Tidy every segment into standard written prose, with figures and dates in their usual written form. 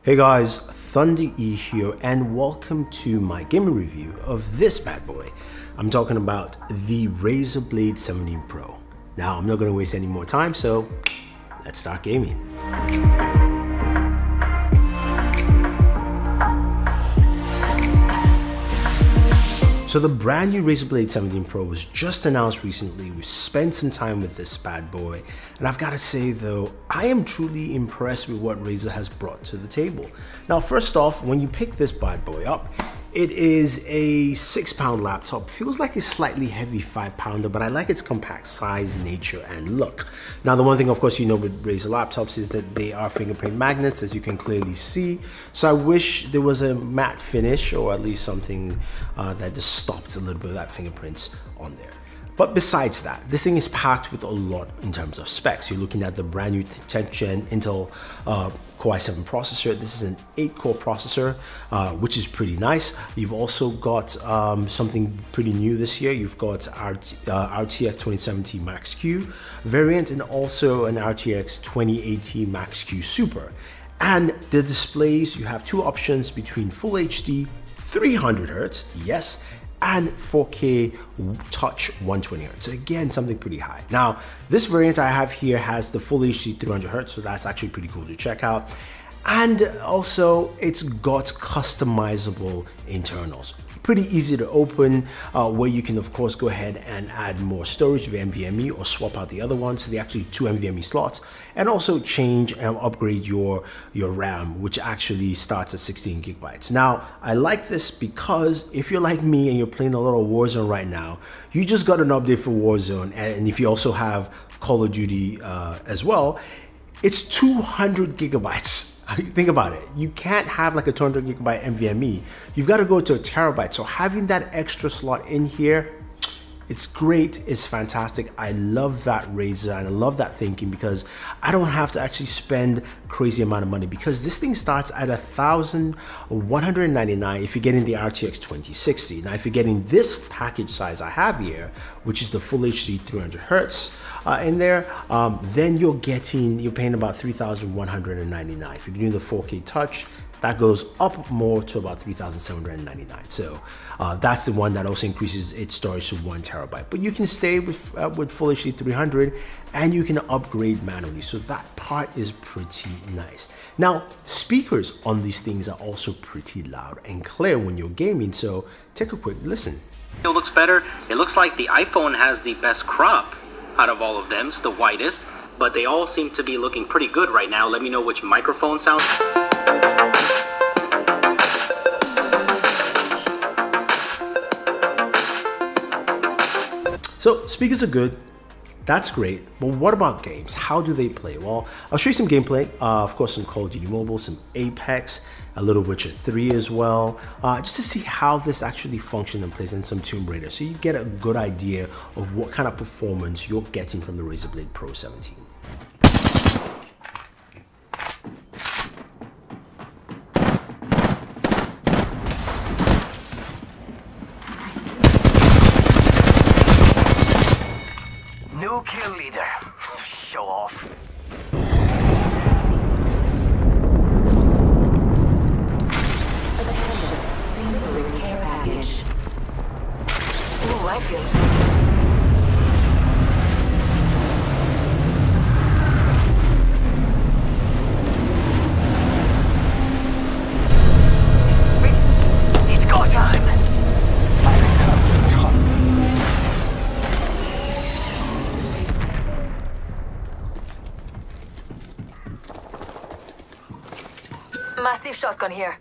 Hey guys, Thunder E here and welcome to my gaming review of this bad boy. I'm talking about the RAZER Blade 17 Pro. Now I'm not going to waste any more time, so let's start gaming. So the brand new RAZER Blade 17 Pro was just announced recently. We've spent some time with this bad boy, and I've got to say though, I am truly impressed with what RAZER has brought to the table. Now first off, when you pick this bad boy up, it is a 6-pound laptop. Feels like a slightly heavy 5-pounder, but I like its compact size, nature, and look. Now the one thing of course you know with RAZER laptops is that they are fingerprint magnets, as you can clearly see. So I wish there was a matte finish, or at least something that just stopped a little bit of that fingerprints on there. But besides that, this thing is packed with a lot in terms of specs. You're looking at the brand new 10th gen Intel Core i7 processor. This is an 8-core processor, which is pretty nice. You've also got something pretty new this year. You've got RTX 2070 Max-Q variant and also an RTX 2080 Max-Q Super. And the displays, you have two options between Full HD 300Hz, yes, and 4K touch 120Hz. So again, something pretty high. Now, this variant I have here has the Full HD 300Hz, so that's actually pretty cool to check out. And also, it's got customizable internals. Pretty easy to open, where you can of course go ahead and add more storage via NVMe or swap out the other one. So they actually 2 NVMe slots, and also change and upgrade your RAM, which actually starts at 16 gigabytes. Now, I like this because if you're like me and you're playing a lot of Warzone right now, you just got an update for Warzone, and if you also have Call of Duty as well, it's 200 gigabytes. Think about it. You can't have like a 200 gigabyte NVMe. You've got to go to a terabyte. So having that extra slot in here, it's great, it's fantastic. I love that RAZER and I love that thinking, because I don't have to actually spend crazy amount of money, because this thing starts at $1,199 if you're getting the RTX 2060. Now if you're getting this package size I have here, which is the Full HD 300Hz in there, then you're paying about $3,199. If you're doing the 4K touch, that goes up more to about $3,799. So that's the one that also increases its storage to 1 terabyte. But you can stay with Full HD 300 and you can upgrade manually. So that part is pretty nice. Now, speakers on these things are also pretty loud and clear when you're gaming. So take a quick listen. It looks better. It looks like the iPhone has the best crop out of all of them. It's the widest, but they all seem to be looking pretty good right now. Let me know which microphone sounds. So speakers are good, that's great, but what about games? How do they play? Well, I'll show you some gameplay, of course some Call of Duty Mobile, some Apex, a little Witcher 3 as well, just to see how this actually functions and plays, in some Tomb Raider, so you get a good idea of what kind of performance you're getting from the RAZER Blade Pro 17. No kill leader. Show off. Delivering care package. Ooh, I feel it. It's go time. I return to the hunt. Massive shotgun here.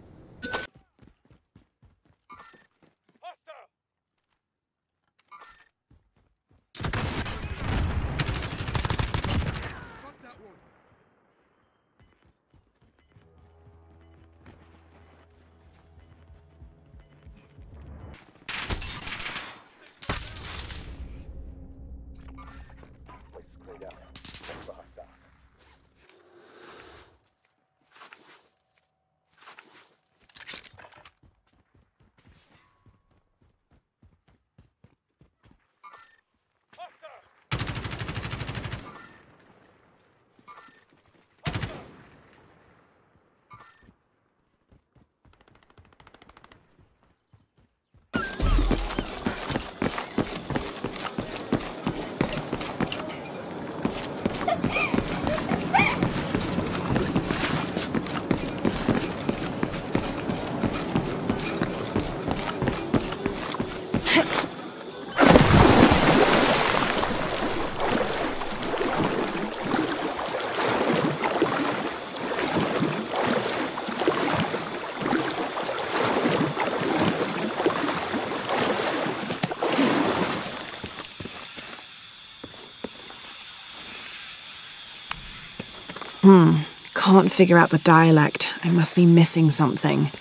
Can't figure out the dialect. I must be missing something.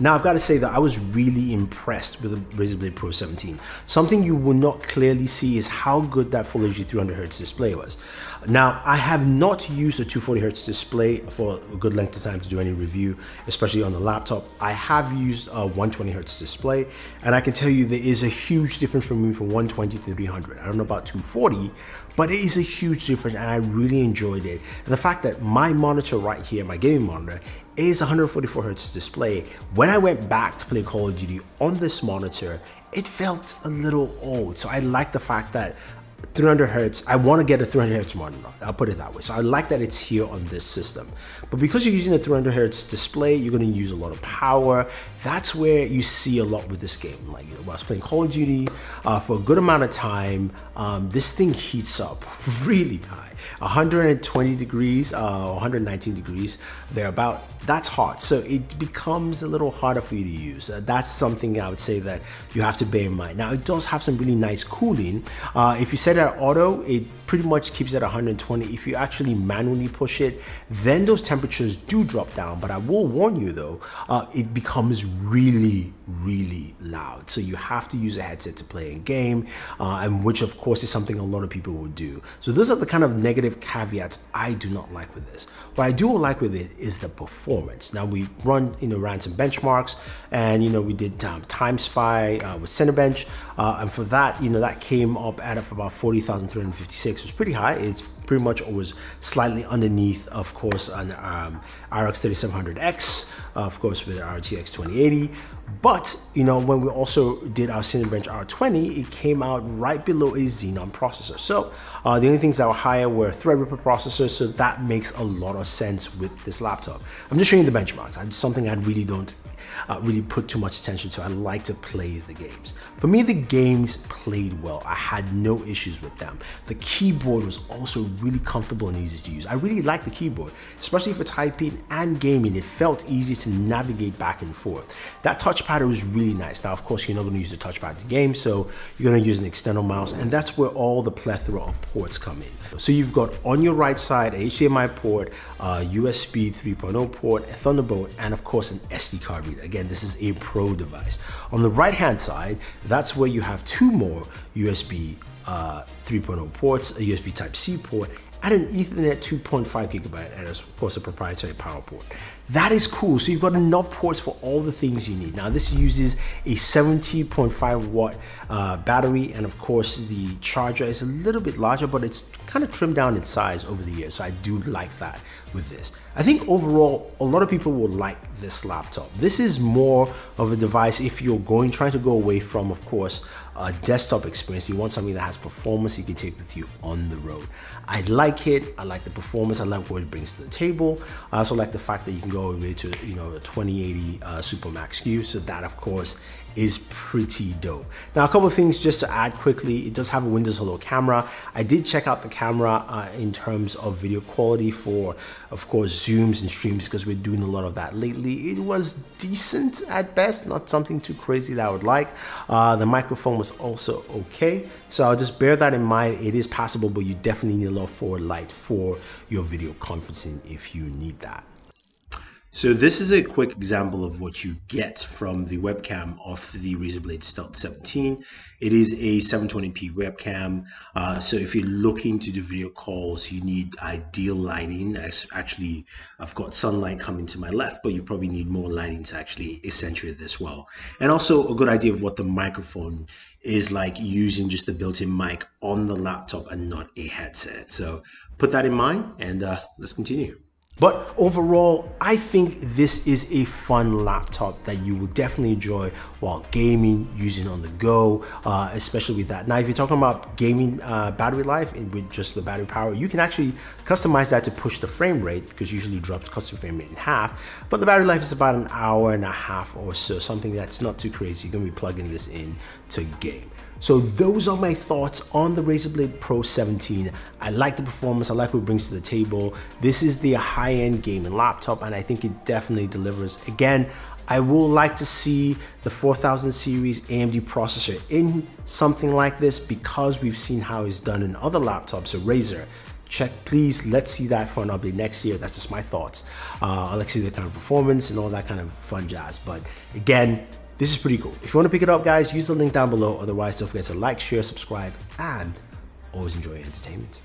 Now, I've got to say that I was really impressed with the RAZER Blade Pro 17. Something you will not clearly see is how good that Full HD 300Hz display was. Now, I have not used a 240Hz display for a good length of time to do any review, especially on the laptop. I have used a 120Hz display, and I can tell you there is a huge difference from moving from 120 to 300. I don't know about 240, but it is a huge difference, and I really enjoyed it. And the fact that my monitor right here, my gaming monitor, is 144Hz display. When I went back to play Call of Duty on this monitor, it felt a little old. So I like the fact that 300Hz, I want to get a 300Hz monitor, I'll put it that way. So I like that it's here on this system. But because you're using a 300Hz display, you're going to use a lot of power. That's where you see a lot with this game. Like, when I was playing Call of Duty for a good amount of time, this thing heats up really high. 120 degrees, 119 degrees, thereabout. That's hot, so it becomes a little harder for you to use. That's something I would say that you have to bear in mind. Now, it does have some really nice cooling. If you set it at auto, it pretty much keeps it at 120. If you actually manually push it, then those temperatures do drop down. But I will warn you though, it becomes really, really loud. So you have to use a headset to play a game, and which of course is something a lot of people will do. So those are the kind of negative caveats I do not like with this. What I do like with it is the performance. Now we ran some benchmarks, and we did Time Spy with Cinebench, and for that, that came up at about 40,356. It was pretty high. It's pretty much always slightly underneath, of course, an RX 3700X, of course, with RTX 2080. But, when we also did our Cinebench R20, it came out right below a Xenon processor. So the only things that were higher were Threadripper processors, so that makes a lot of sense with this laptop. I'm just showing you the benchmarks. It's something I really don't really put too much attention to. I like to play the games. For me, the games played well. I had no issues with them. The keyboard was also really comfortable and easy to use. I really like the keyboard, especially for typing and gaming. It felt easy to navigate back and forth. That touchpad was really nice. Now, of course, you're not going to use the touchpad to game, so you're going to use an external mouse, and that's where all the plethora of ports come in. So you've got on your right side a HDMI port, a USB 3.0 port, a Thunderbolt, and of course an SD card reader. Again, this is a Pro device. On the right hand side, that's where you have two more USB 3.0 ports, a USB Type-C port, and an Ethernet 2.5 gigabyte, and of course a proprietary power port. That is cool. So you've got enough ports for all the things you need. Now this uses a 70.5 watt battery, and of course the charger is a little bit larger, but it's kind of trimmed down in size over the years. So I do like that with this. I think overall, a lot of people will like this laptop. This is more of a device if you're trying to go away from, of course, a desktop experience. You want something that has performance you can take with you on the road. I like it. I like the performance. I like what it brings to the table. I also like the fact that you can go away to a 2080 Supermax SKU. So that, of course, is pretty dope. Now, a couple of things just to add quickly. It does have a Windows Hello camera. I did check out the camera in terms of video quality for, of course, zooms and streams, because we're doing a lot of that lately. It was decent at best, not something too crazy that I would like. The microphone was also okay. So I'll just bear that in mind. It is passable, but you definitely need a lot forward light for your video conferencing if you need that. So this is a quick example of what you get from the webcam of the Razer Blade Stealth 17. It is a 720p webcam. So if you're looking to do video calls, you need ideal lighting. Actually, I've got sunlight coming to my left, but you probably need more lighting to actually accentuate this well. And also a good idea of what the microphone is like using just the built-in mic on the laptop and not a headset. So put that in mind and let's continue. But overall, I think this is a fun laptop that you will definitely enjoy while gaming, using on the go, especially with that. Now, if you're talking about gaming battery life with just the battery power, you can actually customize that to push the frame rate, because usually drops custom frame rate in half. But the battery life is about an hour and a half or so, something that's not too crazy. You're gonna be plugging this in to game. So those are my thoughts on the Razer Blade Pro 17. I like the performance, I like what it brings to the table. This is the high-end gaming laptop and I think it definitely delivers. Again, I will like to see the 4000 series AMD processor in something like this, because we've seen how it's done in other laptops. So Razer, please, let's see that for an update next year. That's just my thoughts. I like to see the kind of performance and all that kind of fun jazz. But again, this is pretty cool. If you want to pick it up, guys, use the link down below. Otherwise, don't forget to like, share, subscribe, and always enjoy your entertainment.